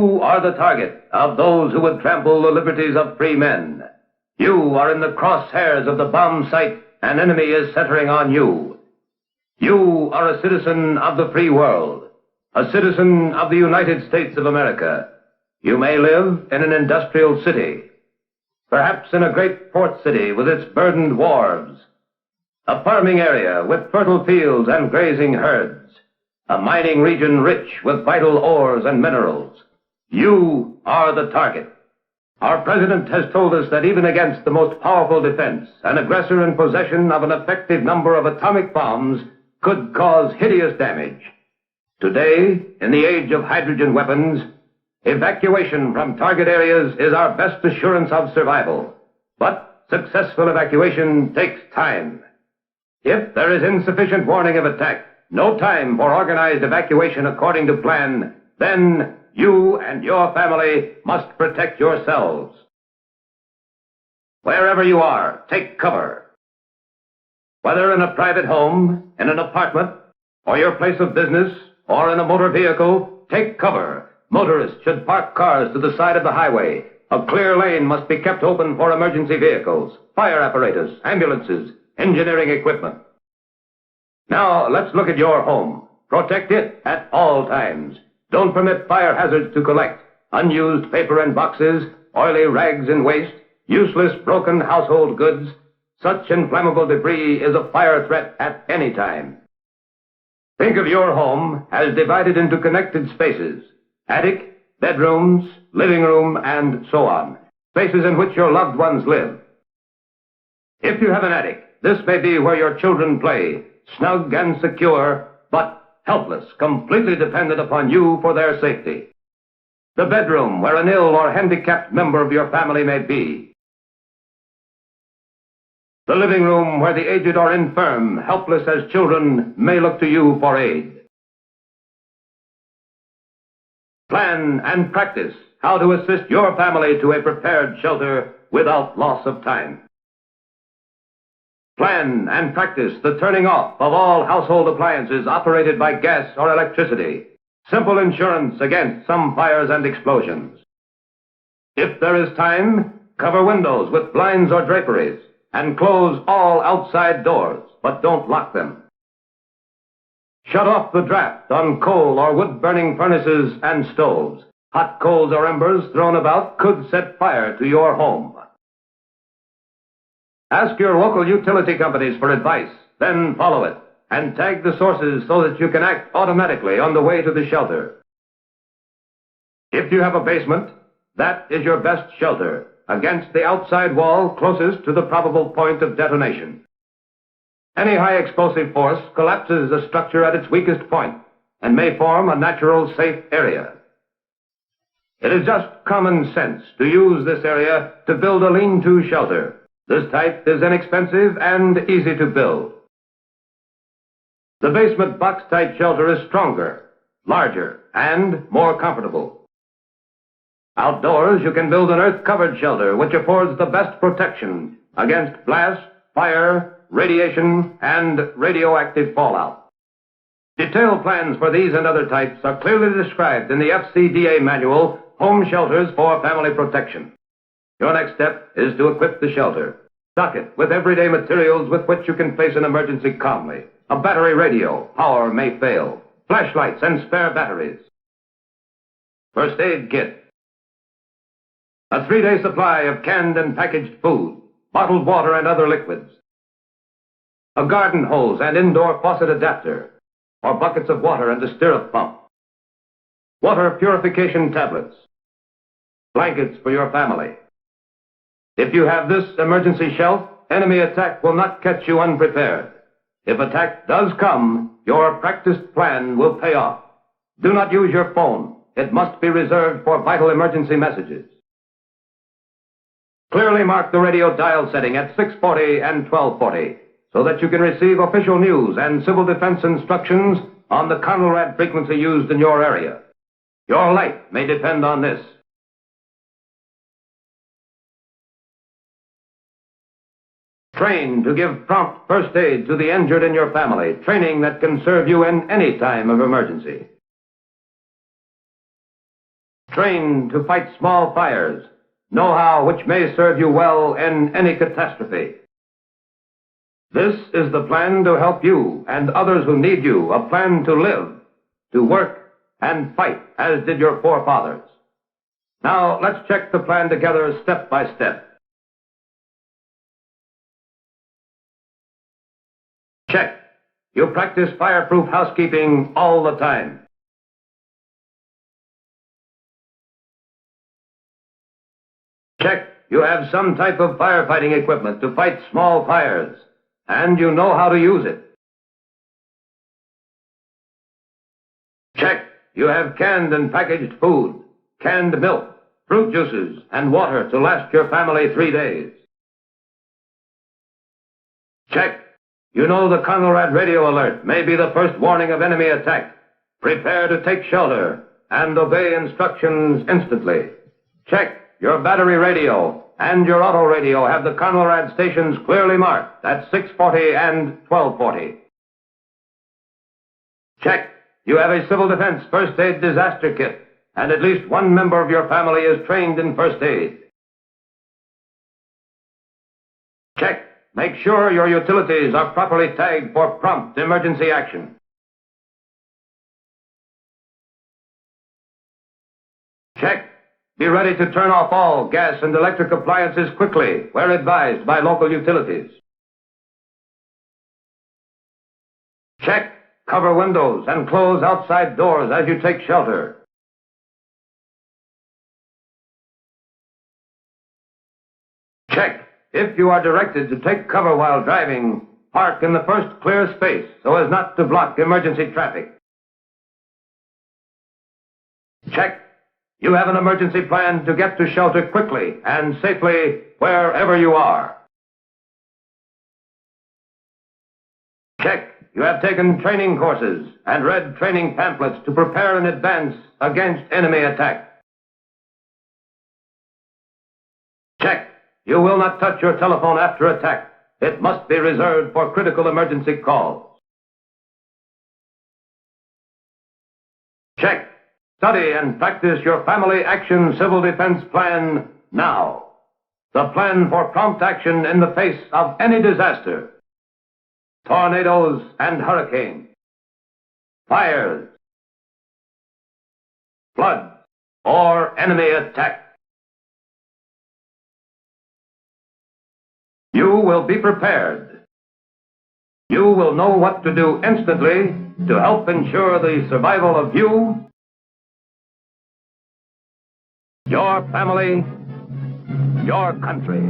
You are the target of those who would trample the liberties of free men. You are in the crosshairs of the bomb sight. An enemy is centering on you. You are a citizen of the free world, a citizen of the United States of America. You may live in an industrial city, perhaps in a great port city with its burdened wharves, a farming area with fertile fields and grazing herds, a mining region rich with vital ores and minerals. You are the target. Our president has told us that even against the most powerful defense, an aggressor in possession of an effective number of atomic bombs could cause hideous damage. Today, in the age of hydrogen weapons, evacuation from target areas is our best assurance of survival. But successful evacuation takes time. If there is insufficient warning of attack, no time for organized evacuation according to plan, then you and your family must protect yourselves. Wherever you are, take cover. Whether in a private home, in an apartment, or your place of business, or in a motor vehicle, take cover. Motorists should park cars to the side of the highway. A clear lane must be kept open for emergency vehicles, fire apparatus, ambulances, engineering equipment. Now, let's look at your home. Protect it at all times. Don't permit fire hazards to collect. Unused paper and boxes, oily rags and waste, useless broken household goods. Such inflammable debris is a fire threat at any time. Think of your home as divided into connected spaces. Attic, bedrooms, living room, and so on. Spaces in which your loved ones live. If you have an attic, this may be where your children play, snug and secure, but helpless, completely dependent upon you for their safety. The bedroom where an ill or handicapped member of your family may be. The living room where the aged or infirm, helpless as children, may look to you for aid. Plan and practice how to assist your family to a prepared shelter without loss of time. Plan and practice the turning off of all household appliances operated by gas or electricity. Simple insurance against some fires and explosions. If there is time, cover windows with blinds or draperies and close all outside doors, but don't lock them. Shut off the draft on coal or wood-burning furnaces and stoves. Hot coals or embers thrown about could set fire to your home. Ask your local utility companies for advice, then follow it, and tag the sources so that you can act automatically on the way to the shelter. If you have a basement, that is your best shelter against the outside wall closest to the probable point of detonation. Any high explosive force collapses a structure at its weakest point and may form a natural safe area. It is just common sense to use this area to build a lean-to shelter. This type is inexpensive and easy to build. The basement box-type shelter is stronger, larger, and more comfortable. Outdoors, you can build an earth-covered shelter which affords the best protection against blast, fire, radiation, and radioactive fallout. Detailed plans for these and other types are clearly described in the FCDA manual, Home Shelters for Family Protection. Your next step is to equip the shelter. Stock it with everyday materials with which you can face an emergency calmly. A battery radio, power may fail. Flashlights and spare batteries. First aid kit. A 3-day supply of canned and packaged food, bottled water and other liquids. A garden hose and indoor faucet adapter, or buckets of water and a stirrup pump. Water purification tablets. Blankets for your family. If you have this emergency shelf, enemy attack will not catch you unprepared. If attack does come, your practiced plan will pay off. Do not use your phone. It must be reserved for vital emergency messages. Clearly mark the radio dial setting at 640 and 1240 so that you can receive official news and civil defense instructions on the Conelrad frequency used in your area. Your life may depend on this. Train to give prompt first aid to the injured in your family, training that can serve you in any time of emergency. trained to fight small fires, know-how which may serve you well in any catastrophe. This is the plan to help you and others who need you, a plan to live, to work, and fight as did your forefathers. Now, let's check the plan together step by step. Check. You practice fireproof housekeeping all the time. Check. You have some type of firefighting equipment to fight small fires, and you know how to use it. Check. You have canned and packaged food, canned milk, fruit juices, and water to last your family 3 days. Check. You know the Conrad radio alert may be the first warning of enemy attack. Prepare to take shelter and obey instructions instantly. Check. Your battery radio and your auto radio have the Conrad stations clearly marked at 640 and 1240. Check. You have a civil defense first aid disaster kit, and at least one member of your family is trained in first aid. Check. Make sure your utilities are properly tagged for prompt emergency action. Check. Be ready to turn off all gas and electric appliances quickly, where advised by local utilities. Check. Cover windows and close outside doors as you take shelter. Check. If you are directed to take cover while driving, park in the first clear space so as not to block emergency traffic. Check. You have an emergency plan to get to shelter quickly and safely wherever you are. Check. You have taken training courses and read training pamphlets to prepare in advance against enemy attack. Check. You will not touch your telephone after attack. It must be reserved for critical emergency calls. Check. Study and practice your Family Action Civil Defense Plan now. The plan for prompt action in the face of any disaster. Tornadoes and hurricanes. Fires. Floods or enemy attack. You will be prepared. You will know what to do instantly to help ensure the survival of you, your family, your country.